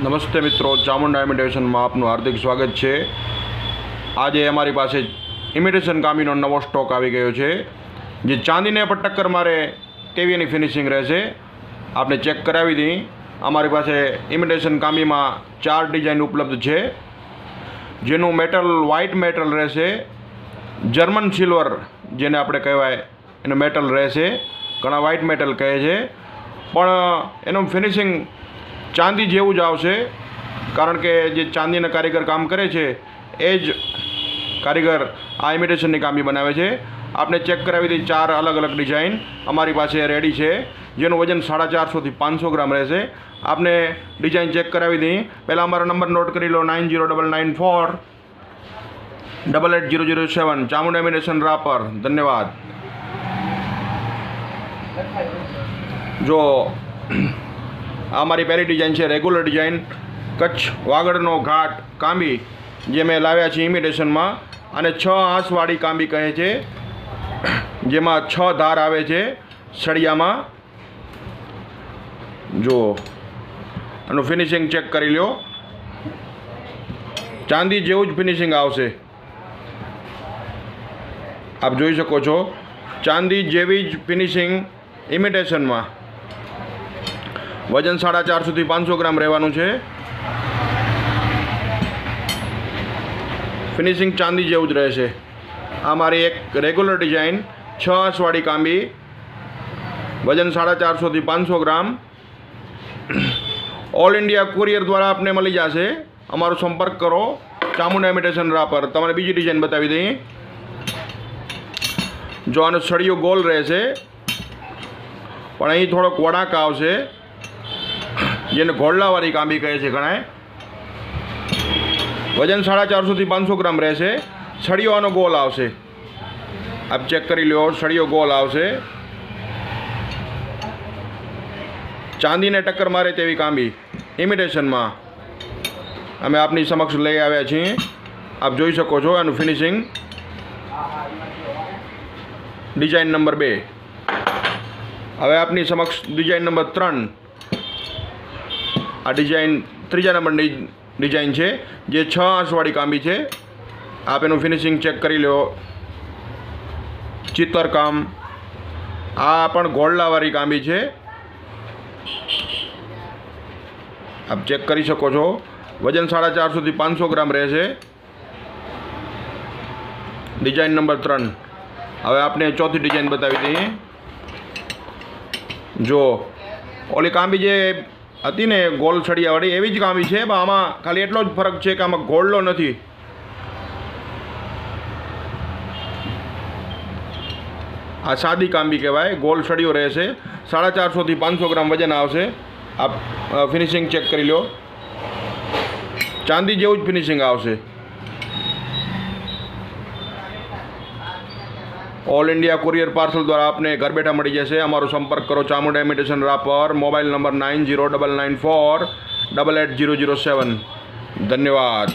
નમસ્તે મિત્રો, ચામુંડા ઇમિટેશનમાં આપનું હાર્દિક સ્વાગત છે। આજે અમારી પાસે ઇમિટેશન કામીનો નવો સ્ટોક આવી ગયો છે, જે ચાંદીને પર ટક્કર મારે તેવી એની ફિનિશિંગ રહેશે। આપણે ચેક કરાવી દી। અમારી પાસે ઇમિટેશન કામીમાં 4 ડિઝાઇન ઉપલબ્ધ છે, જેનું મેટલ વ્હાઇટ મેટલ રહેશે। જર્મન સિલ્વર જેને આપણે કહેવાય એનું મેટલ રહેશે, ઘણા વ્હાઇટ મેટલ કહે છે, પણ એનું ફિનિશિંગ ચાંદી જેવું જ આવશે, કારણ કે જે ચાંદીના કારીગર કામ કરે છે એ જ કારીગર આ ઇમિટેશનની કામી બનાવે છે। આપણે ચેક કરાવી દી 4 અલગ અલગ ડિઝાઇન અમારી પાસે રેડી છે, જેનું વજન 450 થી 500 ગ્રામ રહેશે। આપને ડિઝાઇન ચેક કરાવી દી। પહેલાં અમારો નંબર નોટ કરી લો, 9099488007, ચામુંડા ઇમિટેશન રાપર। ધન્યવાદ। જો અમારી પહેલી ડિઝાઇન છે રેગ્યુલર ડિઝાઇન, કચ્છ વાગડનો ઘાટ કાંબી, જે મેં લાવ્યા છે ઇમિટેશનમાં, અને 6 આંસવાળી કાંબી કહે છે, જેમાં 6 ધાર આવે છે સળિયામાં। જો આનું ફિનિશિંગ ચેક કરી લો, ચાંદી જેવું જ ફિનિશિંગ આવશે। આપ જોઈ શકો છો, ચાંદી જેવી જ ફિનિશિંગ ઇમિટેશનમાં। વજન 450 થી 500 ગ્રામ રહેવાનું છે। ફિનિશિંગ ચાંદી જેવું જ રહેશે। આ મારી એક રેગ્યુલર ડિઝાઇન 6 આંસવાળી કાંબી, વજન 450 થી 500 ગ્રામ। ઓલ ઇન્ડિયા કુરિયર દ્વારા આપને મળી જશે। અમારો સંપર્ક કરો, ચામુંડા ઇમિટેશન રાપર। તમારે બીજી ડિઝાઇન બતાવી દઈએ। જો આનો સળિયો ગોલ રહેશે, પણ અહીં થોડોક વળાંક આવશે, જેને ઘોડલાવાળી કાંબી કહે છે ઘણાએ। વજન 450 થી 500 ગ્રામ રહેશે। સળિયો આનો ગોલ આવશે, આપ ચેક કરી લો, સળિયો ગોલ આવશે। ચાંદીને ટક્કર મારે તેવી કાંબી ઇમિટેશનમાં અમે આપની સમક્ષ લઈ આવ્યા છીએ। આપ જોઈ શકો છો એનું ફિનિશિંગ। Design number 2। હવે આપની સમક્ષ ડિઝાઇન નંબર 3। આ ડિઝાઇન ત્રીજા નંબરની ડિઝાઇન છે, જે 6 આંસવાળી કાંબી છે। આપ એનું ફિનિશિંગ ચેક કરી લો, ચિત્તરકામ। આ પણ ઘોડલાવાળી કાંબી છે, આપ ચેક કરી શકો છો। વજન 450 થી 500 ગ્રામ રહેશે। Design number 3। હવે આપણે ચોથી ડિઝાઇન બતાવી દઈએ। જો ઓલી કાંબી જે હતી ને ગોલ સળિયાવાળી, એવી જ કાંબી છે, પણ આમાં ખાલી એટલો જ ફરક છે કે આમાં ઘોડલો નથી। આ સાદી કાંબી કહેવાય, ગોલ સળિયો રહેશે। 450 થી 500 ગ્રામ વજન આવશે। આપ ફિનિશિંગ ચેક કરી લો, ચાંદી જેવું જ ફિનિશિંગ આવશે। ઓલ ઇન્ડિયા કુરિયર પાર્સલ દ્વારા આપને ઘર બેઠા મળી જશે। અમારો સંપર્ક કરો, Chamunda imitation Rapar. Mobile number 9099488007। ધન્યવાદ।